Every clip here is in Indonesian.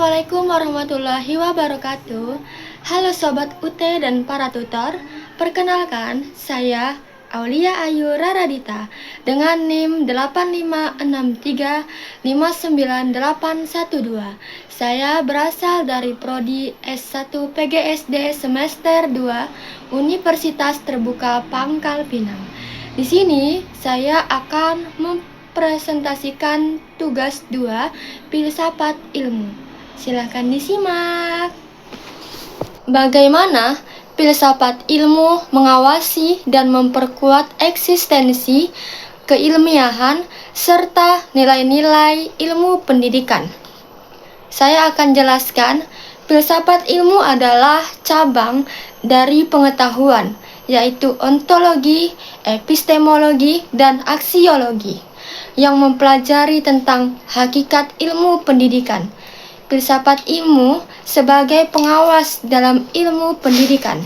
Assalamualaikum warahmatullahi wabarakatuh. Halo Sobat UT dan para tutor. Perkenalkan, saya Aulia Ayu Raradita dengan NIM 856359812. Saya berasal dari Prodi S1 PGSD semester 2 Universitas Terbuka Pangkal Pinang. Di sini saya akan presentasikan tugas 2 filsafat ilmu. Silakan disimak. Bagaimana filsafat ilmu mengawasi dan memperkuat eksistensi keilmiahan serta nilai-nilai ilmu pendidikan. Saya akan jelaskan, filsafat ilmu adalah cabang dari pengetahuan, yaitu ontologi, epistemologi, dan aksiologi, yang mempelajari tentang hakikat ilmu pendidikan. Filsafat ilmu sebagai pengawas dalam ilmu pendidikan,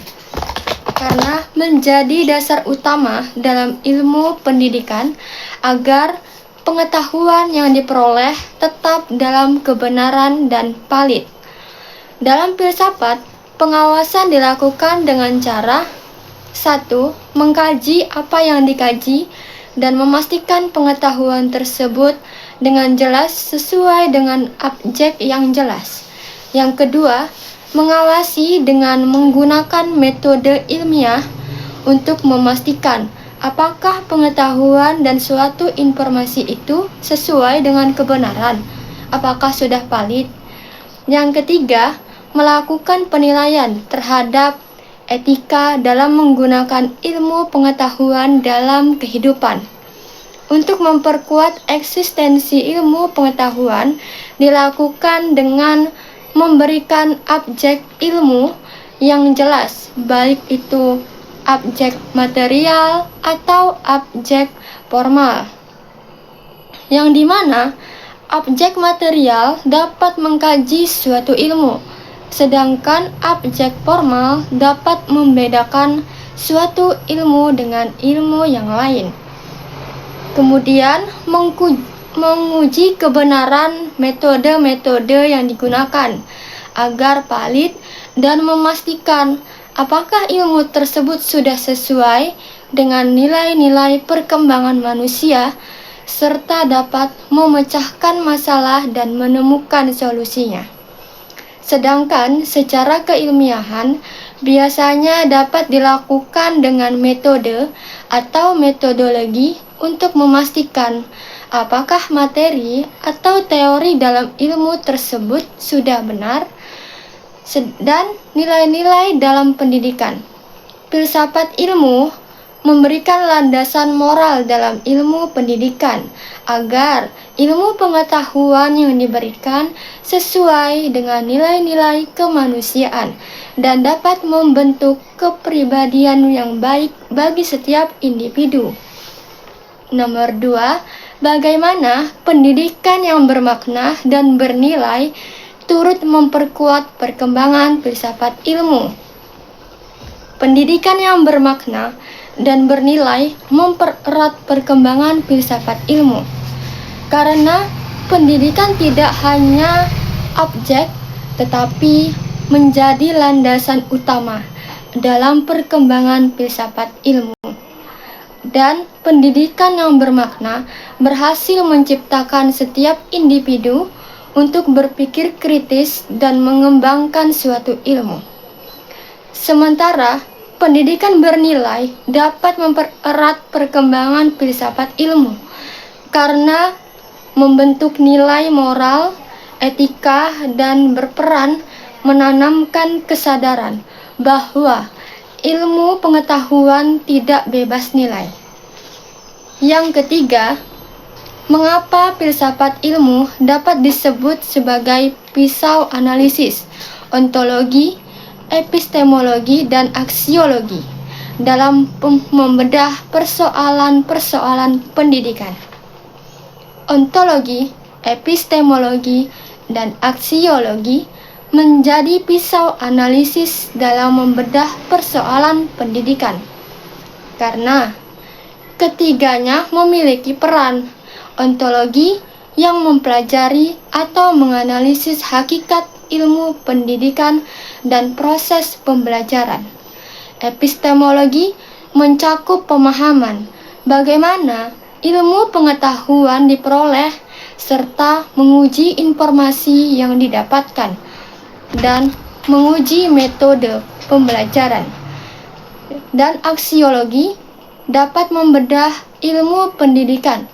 karena menjadi dasar utama dalam ilmu pendidikan agar pengetahuan yang diperoleh tetap dalam kebenaran dan valid. Dalam filsafat, pengawasan dilakukan dengan cara 1. Mengkaji apa yang dikaji dan memastikan pengetahuan tersebut dengan jelas sesuai dengan objek yang jelas. Yang kedua, mengawasi dengan menggunakan metode ilmiah untuk memastikan apakah pengetahuan dan suatu informasi itu sesuai dengan kebenaran, apakah sudah valid. Yang ketiga, melakukan penilaian terhadap etika dalam menggunakan ilmu pengetahuan dalam kehidupan. Untuk memperkuat eksistensi ilmu pengetahuan dilakukan dengan memberikan objek ilmu yang jelas, baik itu objek material atau objek formal, yang dimana objek material dapat mengkaji suatu ilmu, sedangkan objek formal dapat membedakan suatu ilmu dengan ilmu yang lain. Kemudian menguji kebenaran metode-metode yang digunakan agar valid dan memastikan apakah ilmu tersebut sudah sesuai dengan nilai-nilai perkembangan manusia serta dapat memecahkan masalah dan menemukan solusinya. Sedangkan secara keilmiahan biasanya dapat dilakukan dengan metode atau metodologi untuk memastikan apakah materi atau teori dalam ilmu tersebut sudah benar dan nilai-nilai dalam pendidikan. Filsafat ilmu memberikan landasan moral dalam ilmu pendidikan agar ilmu pengetahuan yang diberikan sesuai dengan nilai-nilai kemanusiaan dan dapat membentuk kepribadian yang baik bagi setiap individu. Nomor 2, bagaimana pendidikan yang bermakna dan bernilai turut memperkuat perkembangan filsafat ilmu. Pendidikan yang bermakna dan bernilai mempererat perkembangan filsafat ilmu, karena pendidikan tidak hanya objek tetapi menjadi landasan utama dalam perkembangan filsafat ilmu. Dan pendidikan yang bermakna berhasil menciptakan setiap individu untuk berpikir kritis dan mengembangkan suatu ilmu. Sementara pendidikan bernilai dapat mempererat perkembangan filsafat ilmu karena membentuk nilai moral, etika, dan berperan menanamkan kesadaran bahwa ilmu pengetahuan tidak bebas nilai. Yang ketiga, mengapa filsafat ilmu dapat disebut sebagai pisau analisis, ontologi, epistemologi, dan aksiologi dalam membedah persoalan-persoalan pendidikan. Ontologi, epistemologi, dan aksiologi menjadi pisau analisis dalam membedah persoalan pendidikan, karena ketiganya memiliki peran. Ontologi yang mempelajari atau menganalisis hakikat ilmu pendidikan dan proses pembelajaran. Epistemologi mencakup pemahaman bagaimana ilmu pengetahuan diperoleh serta menguji informasi yang didapatkan dan menguji metode pembelajaran. Dan aksiologi dapat membedah ilmu pendidikan,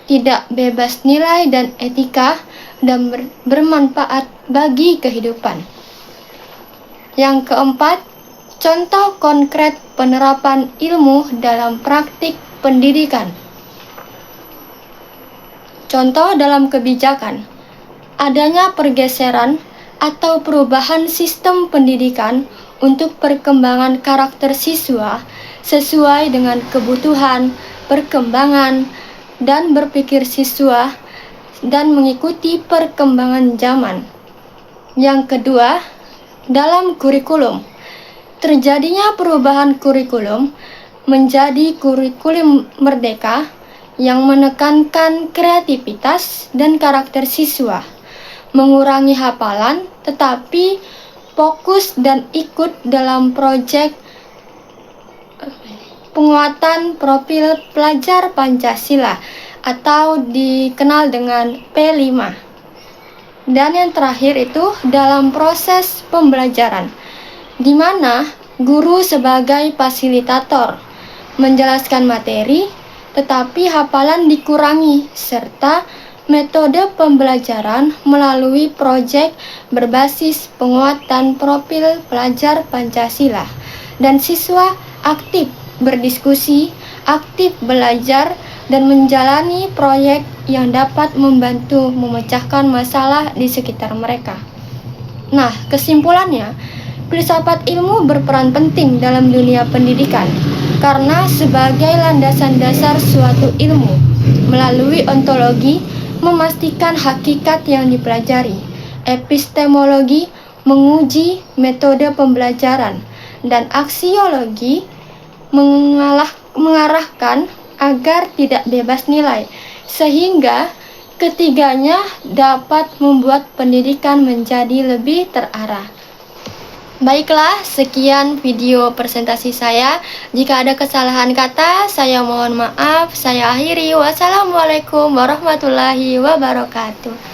tidak bebas nilai dan etika, dan bermanfaat bagi kehidupan. Yang keempat, contoh konkret penerapan ilmu dalam praktik pendidikan. Contoh dalam kebijakan, adanya pergeseran atau perubahan sistem pendidikan untuk perkembangan karakter siswa sesuai dengan kebutuhan, perkembangan, dan berpikir siswa dan mengikuti perkembangan zaman. Yang kedua, dalam kurikulum, terjadinya perubahan kurikulum menjadi kurikulum merdeka yang menekankan kreativitas dan karakter siswa, mengurangi hafalan tetapi fokus dan ikut dalam proyek penguatan profil pelajar Pancasila atau dikenal dengan P5. Dan yang terakhir itu dalam proses pembelajaran, di mana guru sebagai fasilitator menjelaskan materi tetapi hafalan dikurangi, serta metode pembelajaran melalui proyek berbasis penguatan profil pelajar Pancasila, dan siswa aktif berdiskusi, aktif belajar, dan menjalani proyek yang dapat membantu memecahkan masalah di sekitar mereka. Nah, kesimpulannya, filsafat ilmu berperan penting dalam dunia pendidikan karena sebagai landasan dasar suatu ilmu, melalui ontologi memastikan hakikat yang dipelajari, epistemologi menguji metode pembelajaran, dan aksiologi mengarahkan agar tidak bebas nilai, sehingga ketiganya dapat membuat pendidikan menjadi lebih terarah. Baiklah, sekian video presentasi saya. Jika ada kesalahan kata, saya mohon maaf. Saya akhiri. Wassalamualaikum warahmatullahi wabarakatuh.